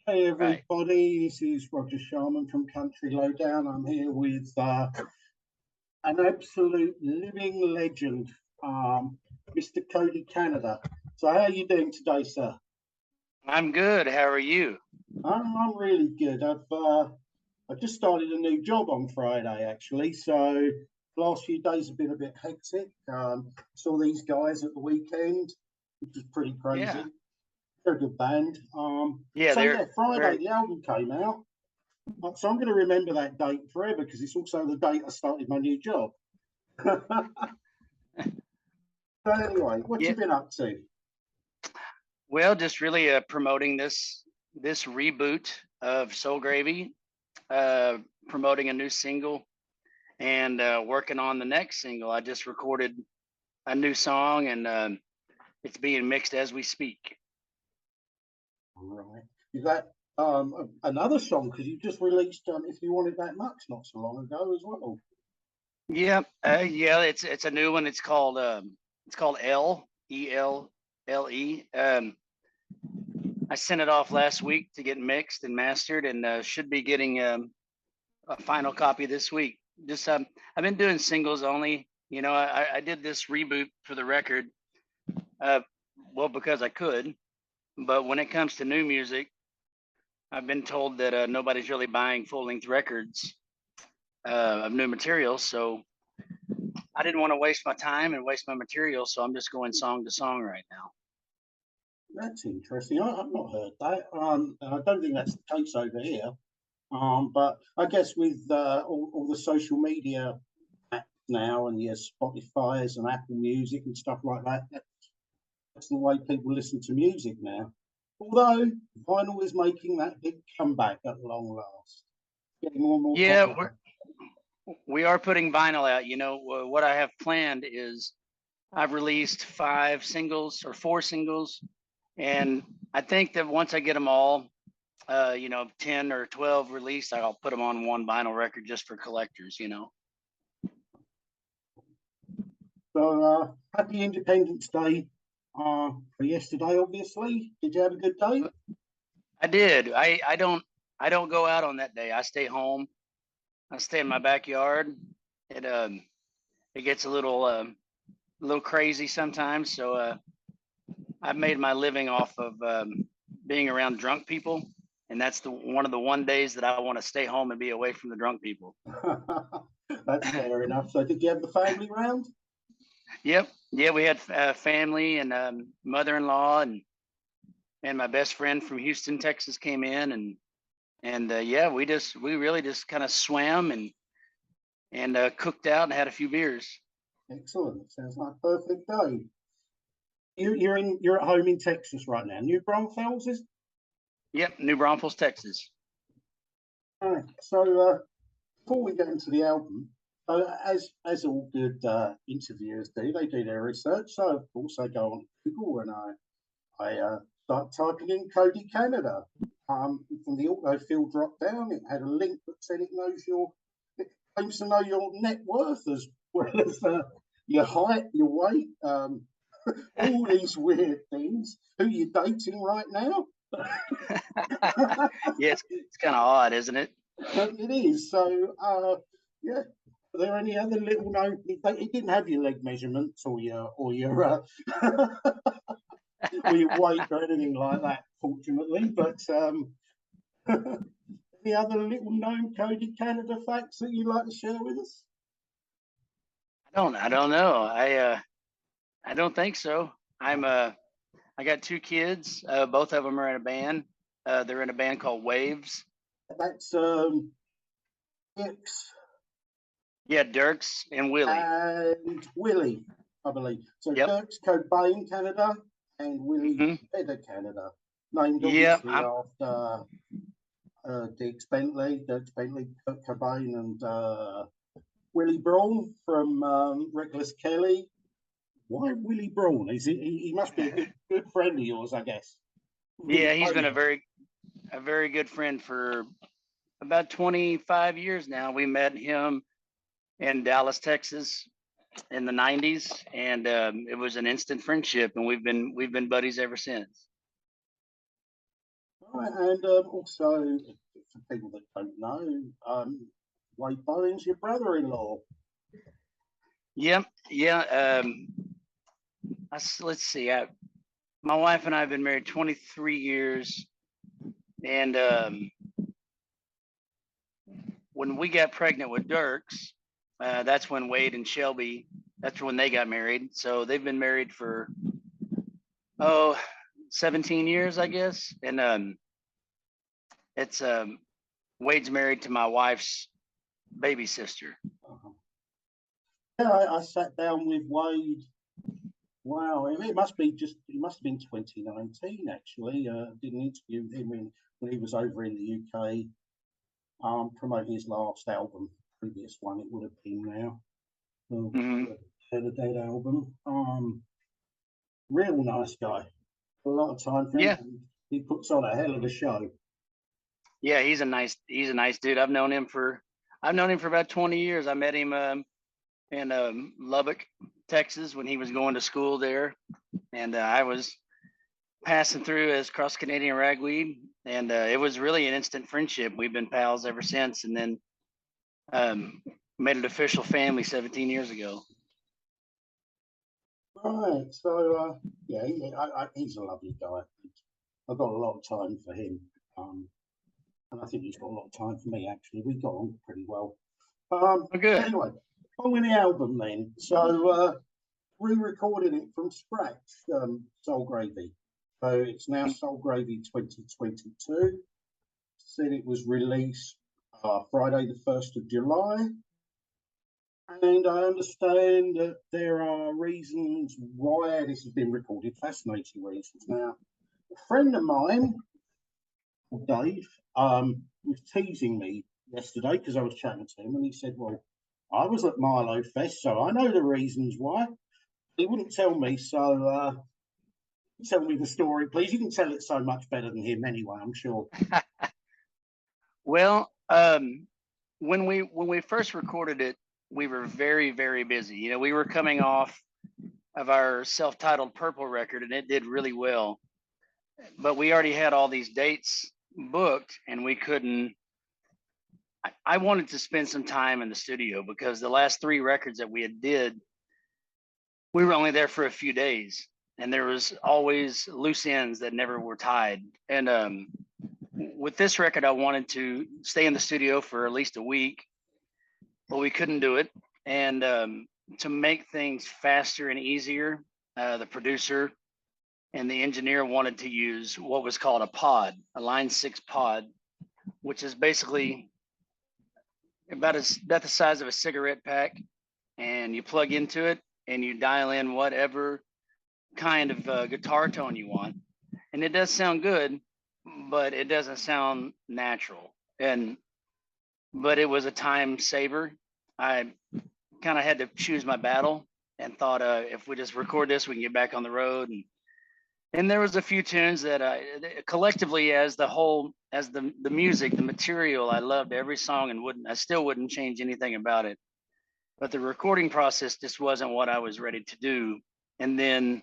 Hey Right. everybody, this is Roger Sharman from Country Lowdown. I'm here with an absolute living legend, Mr. Cody Canada. So how are you doing today, sir? I'm good. How are you? I'm really good. I just started a new job on Friday actually, so the last few days have been a bit hectic. Saw these guys at the weekend, which was pretty Yeah. crazy. They're a good band. Yeah, So they're yeah, Friday very the album came out. So I'm going to remember that date forever because it's also the date I started my new job. So anyway, what yeah. you been up to? Well, just really promoting this reboot of Soul Gravy, uh promoting a new single and working on the next single. I just recorded a new song and it's being mixed as we speak. Right. Is that another song? Because you just released If You Want It That Much not so long ago as well. Yeah. Yeah, it's a new one. It's called Elle. I sent it off last week to get mixed and mastered and should be getting a final copy this week. Just I've been doing singles only. I did this reboot for the record, uh, well because I could. But when it comes to new music, I've been told that nobody's really buying full length records of new material. So I didn't want to waste my time and waste my material. So I'm just going song to song right now. That's interesting. I've not heard that. And I don't think that's the case over here. But I guess with all the social media apps now and your Spotify's and Apple Music and stuff like that, that's the way people listen to music now. Although vinyl is making that big comeback at long last, getting more and more Yeah, popular. we are putting vinyl out. What I have planned is I've released five singles or four singles, and I think that once I get them all, 10 or 12 released, I'll put them on one vinyl record just for collectors. So happy Independence Day for yesterday. Obviously, did you have a good day? I did. I don't go out on that day. I stay home. I stay in my backyard. It gets a little crazy sometimes. So I've made my living off of being around drunk people, and that's the one days that I want to stay home and be away from the drunk people. That's fair enough. So did you have the family round? Yep. Yeah, we had family and mother-in-law and my best friend from Houston, Texas came in and yeah, we really just kind of swam and cooked out and had a few beers. Excellent. Sounds like a perfect day. You're at home in Texas right now. New Braunfels is Yep, New Braunfels, Texas. right. So before we get into the album, as all good interviewers do, they do their research. So of course I go on Google and I start typing in Cody Canada. From the autofill drop down, it had a link that said it claims to know your net worth as well as your height, your weight, all these weird things. Who you dating right now? Yeah, it's kind of odd, isn't it? It is. So, yeah. Are there any other little known? It didn't have your leg measurements or your weight or anything like that, fortunately. But any other little known Cody Canada facts that you'd like to share with us? I don't know. I don't think so. I got two kids. Both of them are in a band. They're in a band called Waves. That's X Yeah, Dirks and Willie. and Willie, I believe. So Yep. Dirk's Cobain Canada and Willie Hmm. Pedder Canada, named Yep. obviously after Dirk Bentley, Kurt Cobain, and Willie Braun from Reckless Kelly. Why Willie Braun? He must be a good friend of yours, I guess. Yeah, Really he's been famous. a very good friend for about 25 years now. We met him in Dallas, Texas in the 90s, and it was an instant friendship, and we've been buddies ever since. Right, and also, for people that don't know, Wade Bowen's your brother-in-law. Yep. Yeah. Let's see. My wife and I have been married 23 years, and when we got pregnant with Dirks, that's when Wade and Shelby. That's when they got married. So they've been married for 17 years, I guess. And it's Wade's married to my wife's baby sister. Uh-huh. Yeah, I sat down with Wade. Wow, it must have been 2019 actually. Did an interview with him when he was over in the UK, promoting his last album. Previous one, it would have been now. Mm-hmm. The Dead album. Real nice guy. A lot of time for Yeah, him. He puts on a hell of a show. yeah, he's a nice dude. I've known him for about 20 years. I met him in Lubbock, Texas, when he was going to school there, and I was passing through as cross Canadian ragweed, and it was really an instant friendship. We've been pals ever since, and then um, made an official family 17 years ago. Right. So yeah, he's a lovely guy. I've got a lot of time for him. And I think he's got a lot of time for me actually. We got on pretty well. Oh, good. Anyway, on with the album then. So re-recorded it from scratch, Soul Gravy. So it's now Soul Gravy 2022. Said it was released Friday the 1st of July. And I understand that there are reasons why this has been recorded, fascinating reasons. Now, a friend of mine, Dave, was teasing me yesterday because I was chatting to him, and he said, "Well, I was at Milo Fest, so I know the reasons why." He wouldn't tell me, so tell me the story, please. You can tell it so much better than him anyway, I'm sure. Well, when we first recorded it, we were very, very busy. You know, we were coming off of our self-titled Purple record, and it did really well. But we already had all these dates booked, and we couldn't. I wanted to spend some time in the studio because the last three records that we had did, we were only there for a few days, and there was always loose ends that never were tied. And with this record, I wanted to stay in the studio for at least a week, but we couldn't do it. And to make things faster and easier, the producer and the engineer wanted to use what was called a pod, a Line 6 pod, which is basically about the size of a cigarette pack, and you plug into it and you dial in whatever kind of guitar tone you want, and it does sound good, but it doesn't sound natural. And but it was a time saver. I kind of had to choose my battle and thought, if we just record this, we can get back on the road. And there was a few tunes that collectively, as the whole, as the music, the material, I loved every song and I still wouldn't change anything about it. But the recording process just wasn't what I was ready to do. And then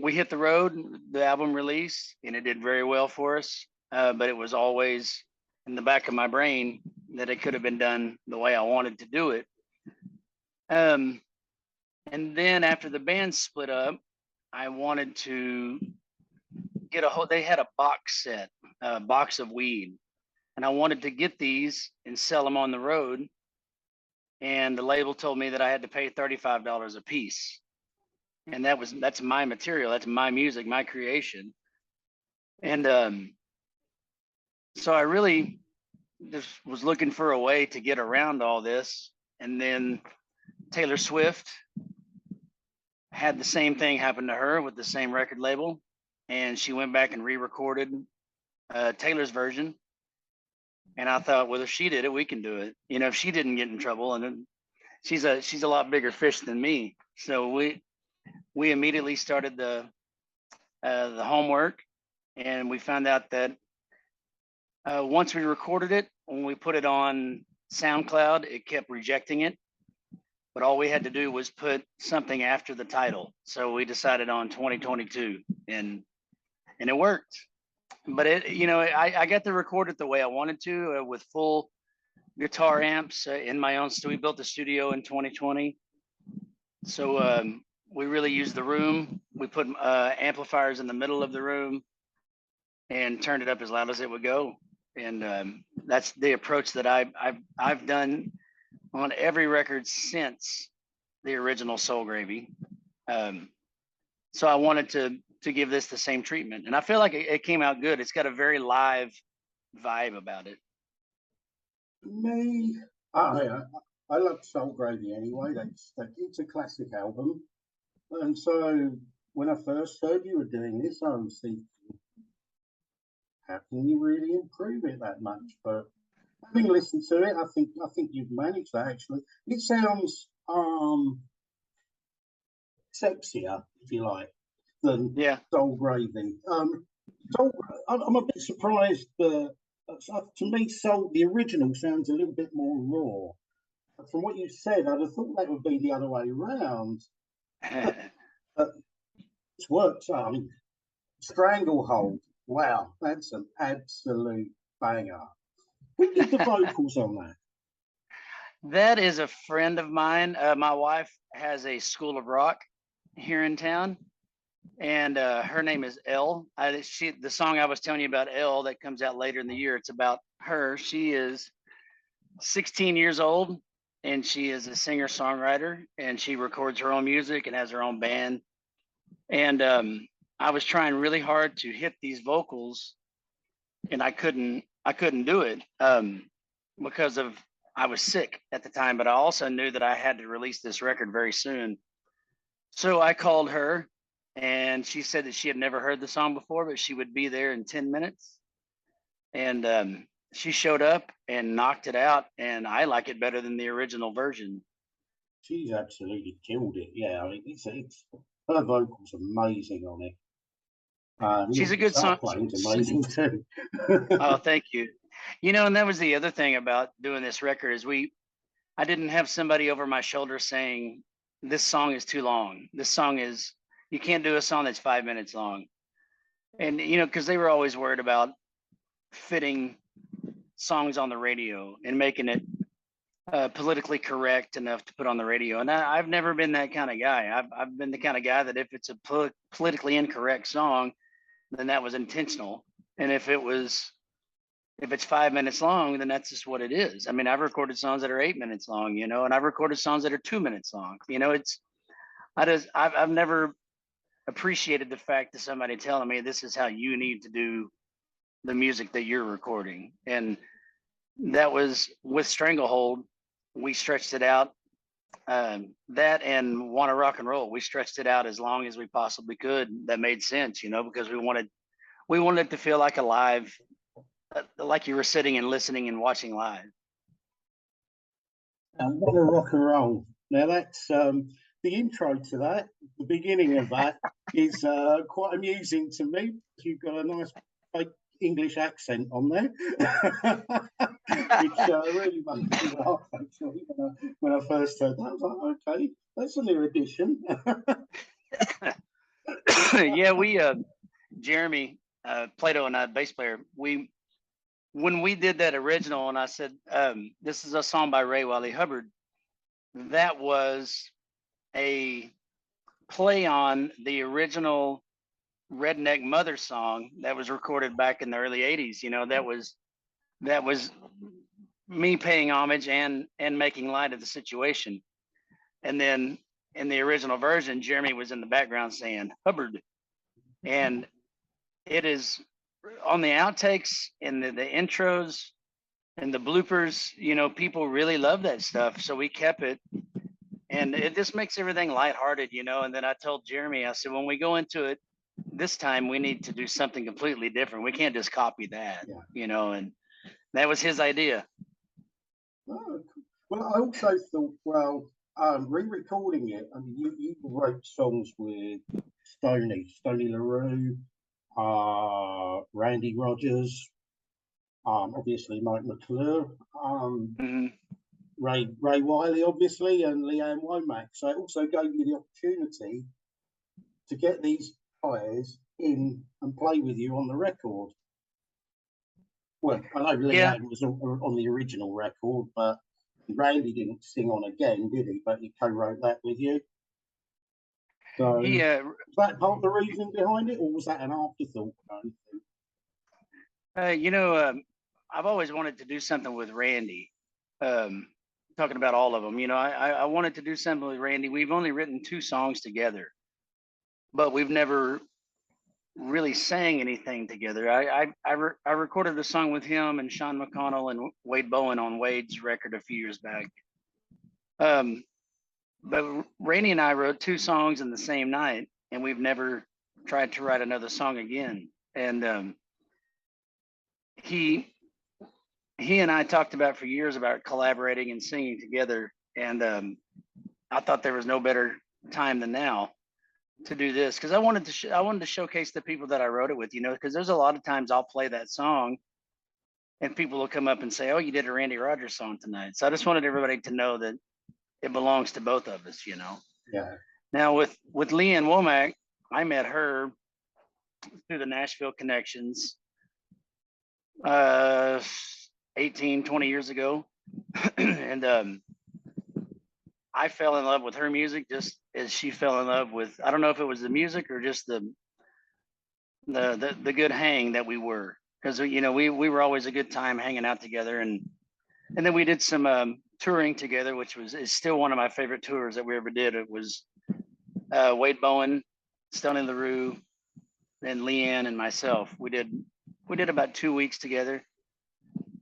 we hit the road, the album release, and it did very well for us. But it was always in the back of my brain that it could have been done the way I wanted to do it. And then after the band split up, I wanted to get they had a box set, a box of weed, and I wanted to get these and sell them on the road. And the label told me that I had to pay $35 a piece. And that's my material, that's my music, my creation. And so I really just was looking for a way to get around all this. And then Taylor Swift had the same thing happen to her with the same record label, and she went back and re-recorded Taylor's version. And I thought, well, if she did it, we can do it. You know, if she didn't get in trouble, and then she's a lot bigger fish than me. So we immediately started the homework, and we found out that once we recorded it, when we put it on SoundCloud, it kept rejecting it. But all we had to do was put something after the title. So we decided on 2022, and and it worked. But I got to record it the way I wanted to, with full guitar amps in my own. So we built the studio in 2020. So we really used the room. We put amplifiers in the middle of the room and turned it up as loud as it would go. And that's the approach that I've done on every record since the original Soul Gravy. So I wanted to give this the same treatment, and I feel like it came out good. It's got a very live vibe about it. Me, I love Soul Gravy anyway. It's a classic album, and so when I first heard you were doing this, I was thinking, how can you really improve it that much? But having listened to it, I think you've managed that. Actually, it sounds sexier, if you like, than Soul Gravy. I'm a bit surprised. To me, the original sounds a little bit more raw. But from what you said, I'd have thought that would be the other way around. But it's worked. I mean, Stranglehold. Wow, that's an absolute banger. Who did the vocals on that? That is a friend of mine. My wife has a School of Rock here in town, and her name is Elle. The song I was telling you about, Elle, that comes out later in the year, it's about her. She is 16 years old, and she is a singer-songwriter, and she records her own music and has her own band. And I was trying really hard to hit these vocals, and I couldn't do it because I was sick at the time, but I also knew that I had to release this record very soon. So I called her, and she said that she had never heard the song before, but she would be there in 10 minutes. And she showed up and knocked it out, and I like it better than the original version. She's absolutely killed it. Yeah, I mean, it's her vocals amazing on it. She's a good song. Amazing too. Oh, thank you. And that was the other thing about doing this record is I didn't have somebody over my shoulder saying, this song is too long. You can't do a song that's 5 minutes long. And, because they were always worried about fitting songs on the radio and making it politically correct enough to put on the radio. And I've never been that kind of guy. I've been the kind of guy that if it's a politically incorrect song, then that was intentional. And if it's 5 minutes long, then that's just what it is. I mean, I've recorded songs that are 8 minutes long, and I've recorded songs that are 2 minutes long. I've never appreciated the fact that somebody telling me this is how you need to do the music that you're recording. And that was with Stranglehold. We stretched it out. That and Wanna Rock and Roll, we stretched it out as long as we possibly could. That made sense, because we wanted it to feel like a live, like you were sitting and listening and watching live. And Wanna Rock and Roll. Now that's the intro to that. The beginning of that is quite amusing to me. You've got a nice fake English accent on there, which really made me laugh. Actually, when I first heard that, I was like, "Okay, that's a new addition." Yeah, we Jeremy Plato and I, bass player, when we did that original, and I said, this is a song by Ray Wiley Hubbard, that was a play on the original Redneck Mother song that was recorded back in the early 80s. That was me paying homage and making light of the situation. And then in the original version, Jeremy was in the background saying Hubbard. And it is on the outtakes and the intros and the bloopers, people really love that stuff. So we kept it, and it just makes everything lighthearted, And then I told Jeremy, I said, when we go into it this time, we need to do something completely different. We can't just copy that, and that was his idea. Oh, well, I also thought, re-recording it, I mean, you wrote songs with Stony LaRue, Randy Rogers, obviously Mike McClure, Ray Wiley, obviously, and Leanne Womack. So it also gave you the opportunity to get these guys in and play with you on the record. Well, I know Yeah, Leanne was on the original record, but Randy didn't sing on again, did he? But he co-wrote that with you. So he was that part of the reason behind it, or was that an afterthought? you know, I've always wanted to do something with Randy. Um, talking about all of them, you know, I wanted to do something with Randy. We've only written 2 songs together, but we've never really sang anything together. I recorded a song with him and Sean McConnell and Wade Bowen on Wade's record a few years back. But Randy and I wrote 2 songs in the same night, and we've never tried to write another song again. And he and I talked about for years about collaborating and singing together, and I thought there was no better time than now to do this, because I wanted to showcase the people that I wrote it with, you know, because there's a lot of times I'll play that song and people will come up and say, "Oh, you did a Randy Rogers song tonight." So I just wanted everybody to know that it belongs to both of us, you know. Yeah. Now with Leanne Womack, I met her through the Nashville connections, uh, 18, 20 years ago. And I fell in love with her music just as she fell in love with, I don't know if it was the music or just the good hang that we were, because you know we were always a good time hanging out together. And then we did some touring together, which is still one of my favorite tours that we ever did. It was Wade Bowen, Stunning LaRue, and Leanne and myself. We did about 2 weeks together.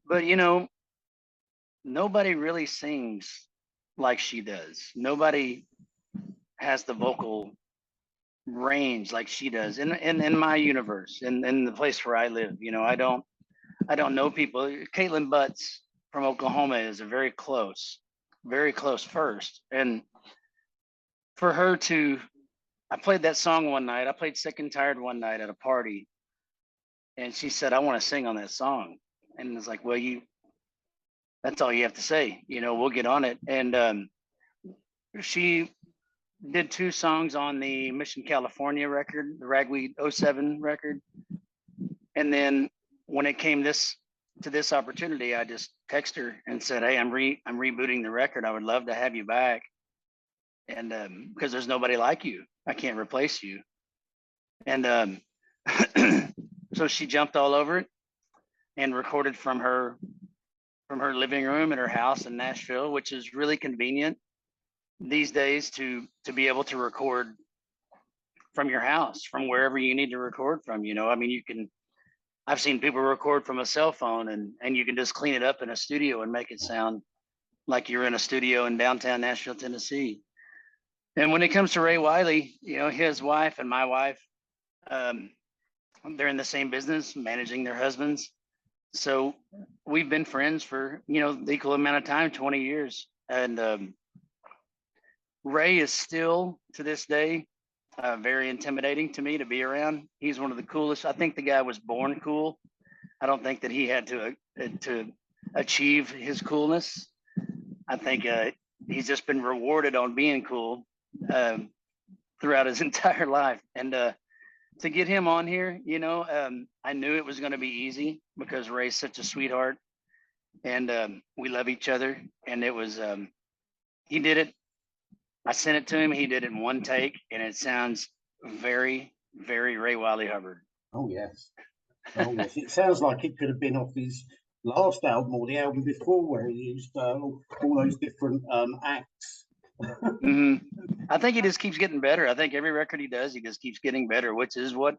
But you know, nobody really sings like she does. Nobody has the vocal range like she does in my universe, in the place where I live. You know, I don't know people. Caitlin Butts from Oklahoma is a very close first. And for her to, I played that song one night. I played Sick and Tired one night at a party, and she said, "I want to sing on that song." And it's like, well, that's all you have to say. You know, we'll get on it. And she did 2 songs on the Mission California record, the Ragweed '07 record. And then when it came to this opportunity, I just texted her and said, "Hey, I'm rebooting the record. I would love to have you back. And because there's nobody like you, I can't replace you." And so she jumped all over it and recorded from her living room in her house in Nashville, which is really convenient these days to be able to record from your house, from wherever you need to record from. You know, I mean, I've seen people record from a cell phone, and you can just clean it up in a studio and make it sound like you're in a studio in downtown Nashville, Tennessee. And when it comes to Ray Wiley, you know, his wife and my wife, they're in the same business, managing their husbands. So we've been friends for, you know, the equal amount of time, 20 years. And Ray is still, to this day, very intimidating to me to be around. He's one of the coolest. I think the guy was born cool. I don't think that he had to achieve his coolness. I think he's just been rewarded on being cool throughout his entire life. And to get him on here, you know, I knew it was going to be easy because Ray's such a sweetheart, and we love each other. And it was, he did it. I sent it to him. He did it in one take, and it sounds very, very Ray Wiley Hubbard. Oh yes. Oh yes. It sounds like it could have been off his last album or the album before, where he used all those different acts. Mm-hmm. I think he just keeps getting better. I think every record he does, he just keeps getting better, which is what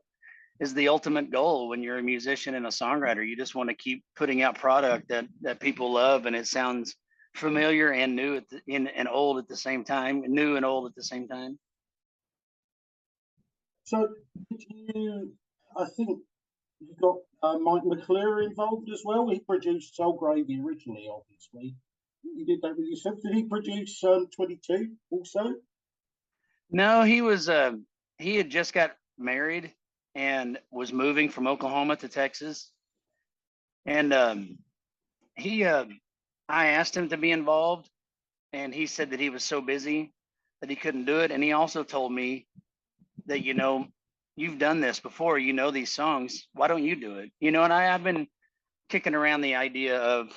is the ultimate goal when you're a musician and a songwriter. You just want to keep putting out product that people love, and it sounds familiar and new and old at the same time, new and old at the same time. So I think you got Mike McClure involved as well. He produced Soul Gravy originally, obviously. You did that with yourself. Did he produce 22 also? No, he had just got married and was moving from Oklahoma to Texas. And I asked him to be involved, and he said that he was so busy that he couldn't do it. And he also told me that, you know, you've done this before, you know these songs, why don't you do it? You know, and I've been kicking around the idea of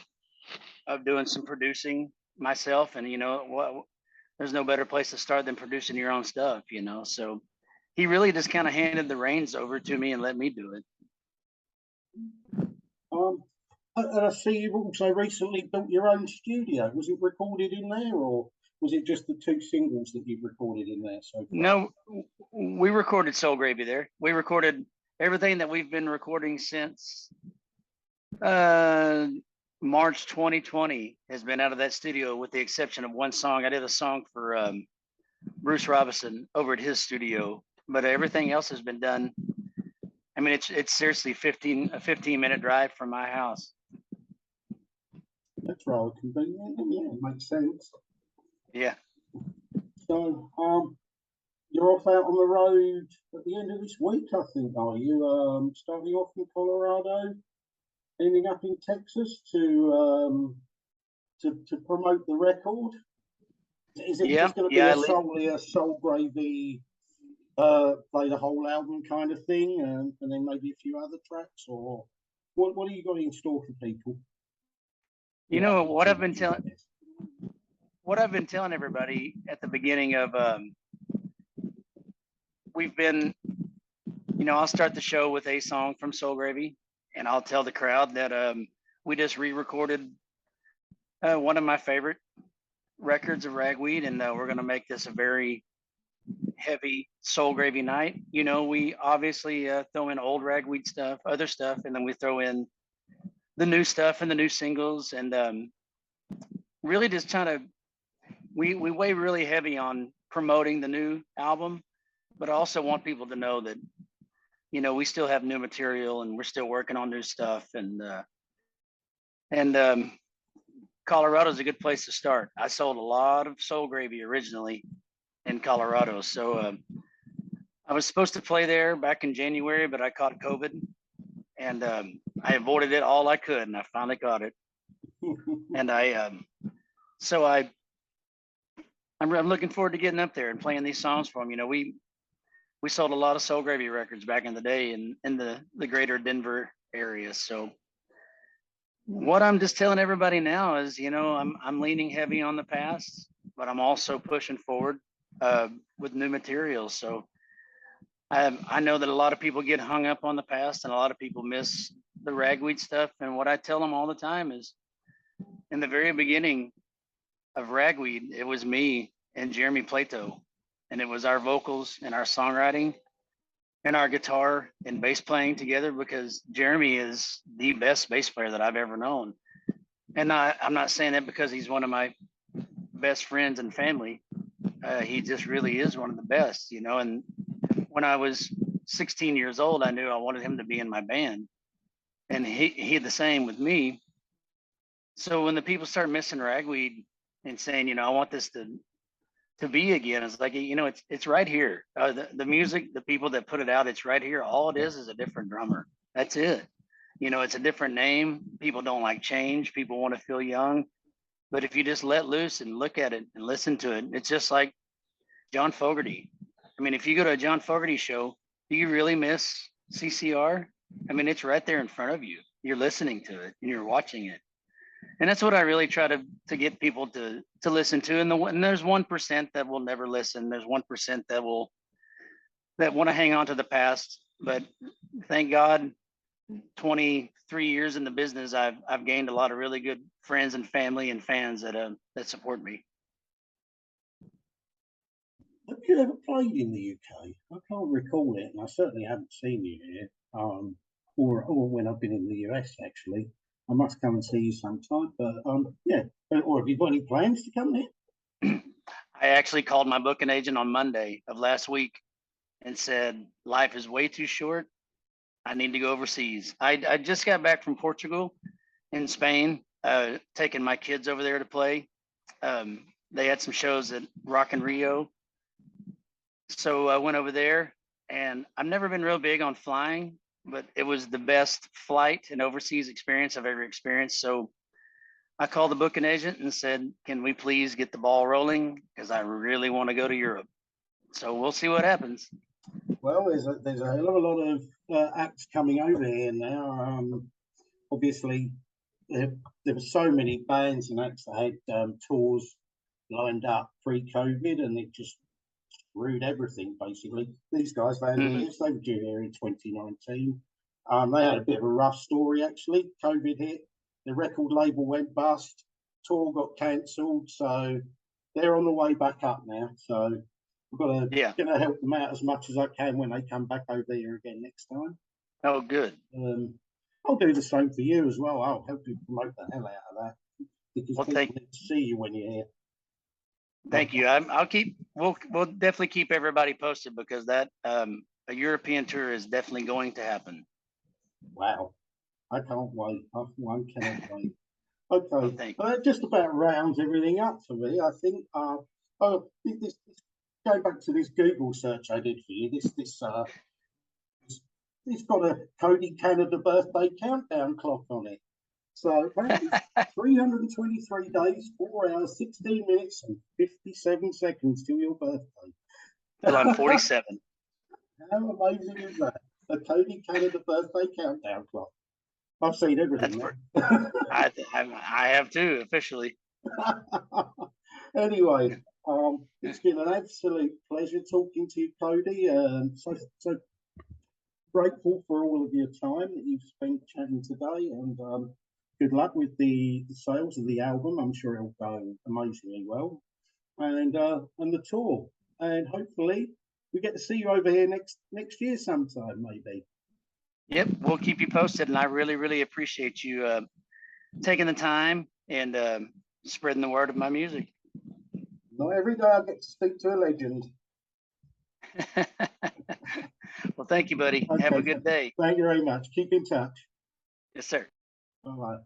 doing some producing myself, and you know what, there's no better place to start than producing your own stuff, you know. So he really just kind of handed the reins over to me and let me do it. And I see you've also recently built your own studio. Was it recorded in there, or was it just the 2 singles that you've recorded in there so far? No, we recorded Soul Gravy there. We recorded everything that we've been recording since March 2020 has been out of that studio, with the exception of one song. I did a song for Bruce Robinson over at his studio, but everything else has been done. I mean, it's seriously a 15-minute drive from my house. That's rather convenient. Yeah, it makes sense. Yeah. So, you're off out on the road at the end of this week, I think, are you? Starting off in Colorado, ending up in Texas to promote the record. Is it just going to be solely a Soul Gravy, play the whole album kind of thing, and then maybe a few other tracks, or what are you got in store for people? You know what I've been telling everybody at the beginning of we've been, you know, I'll start the show with a song from Soul Gravy, and I'll tell the crowd that we just re-recorded one of my favorite records of Ragweed, and we're going to make this a very heavy Soul Gravy night. You know, we obviously throw in old Ragweed stuff, other stuff, and then we throw in the new stuff and the new singles, and really just trying to, we weigh really heavy on promoting the new album, but I also want people to know that, you know, we still have new material and we're still working on new stuff, and Colorado is a good place to start. I sold a lot of Soul Gravy originally in Colorado, so I was supposed to play there back in January, but I caught COVID, and I avoided it all I could, and I finally caught it. And I'm looking forward to getting up there and playing these songs for them. You know, we sold a lot of Soul Gravy records back in the day in the greater Denver area. So what I'm just telling everybody now is, you know, I'm leaning heavy on the past, but I'm also pushing forward with new material. So I know that a lot of people get hung up on the past, and a lot of people miss the Ragweed stuff. And what I tell them all the time is, in the very beginning of Ragweed, it was me and Jeremy Plato, and it was our vocals and our songwriting and our guitar and bass playing together, because Jeremy is the best bass player that I've ever known. And I'm not saying that because he's one of my best friends and family. He just really is one of the best, you know. And when I was 16 years old, I knew I wanted him to be in my band, and he the same with me. So when the people start missing Ragweed and saying, you know, I want this to be again, it's like, you know, it's right here. The music, the people that put it out, it's right here. All it is a different drummer. That's it. You know, it's a different name. People don't like change. People want to feel young. But if you just let loose and look at it and listen to it, it's just like John Fogerty. I mean, if you go to a John Fogerty show, do you really miss CCR? I mean, it's right there in front of you. You're listening to it and you're watching it. And that's what I really try to get people to listen to. And there's 1% that will never listen. There's 1% that want to hang on to the past. But thank God, 23 years in the business, I've gained a lot of really good friends and family and fans that support me. Have you ever played in the UK? I can't recall it, and I certainly haven't seen you here. Or when I've been in the US, actually. I must come and see you sometime. But yeah. Or have you got any plans to come here? I actually called my booking agent on Monday of last week and said, life is way too short. I need to go overseas. I just got back from Portugal and Spain, taking my kids over there to play. They had some shows at Rock in Rio. So I went over there, and I've never been real big on flying, but it was the best flight and overseas experience I've ever experienced. So I called the booking agent and said, can we please get the ball rolling? Because I really want to go to Europe. So we'll see what happens. Well, there's a hell of a lot of acts coming over here now. Obviously, there were so many bands and acts that had tours lined up pre-COVID, and it just screwed everything basically. These guys, they were due here in 2019. They had a bit of a rough story actually. COVID hit, the record label went bust, tour got cancelled, so they're on the way back up now. So I've got to gonna help them out as much as I can when they come back over here again next time. Oh, good. I'll do the same for you as well. I'll help you promote the hell out of that because Well, people need to see you when you're here. Thank you. We'll definitely keep everybody posted because that a European tour is definitely going to happen. Wow, I can't wait. One cannot wait. Okay, Well, that just about rounds everything up for me. I think. This going back to this Google search I did for you. It's got a Cody Canada birthday countdown clock on it. So apparently 323 days, 4 hours, 16 minutes, and 57 seconds till your birthday. Till I'm 47. How amazing is that? A Cody Canada birthday countdown clock. I've seen everything. I have too, officially. Anyway, it's been an absolute pleasure talking to you, Cody. So grateful for all of your time that you've spent chatting today, and good luck with the sales of the album. I'm sure it'll go amazingly well, and the tour, and hopefully we get to see you over here next year sometime, maybe. Yep, we'll keep you posted, and I really appreciate you taking the time and spreading the word of my music. Not every day I get to speak to a legend. Well, thank you, buddy. Okay. Have a good day. Thank you very much. Keep in touch. Yes, sir. All right.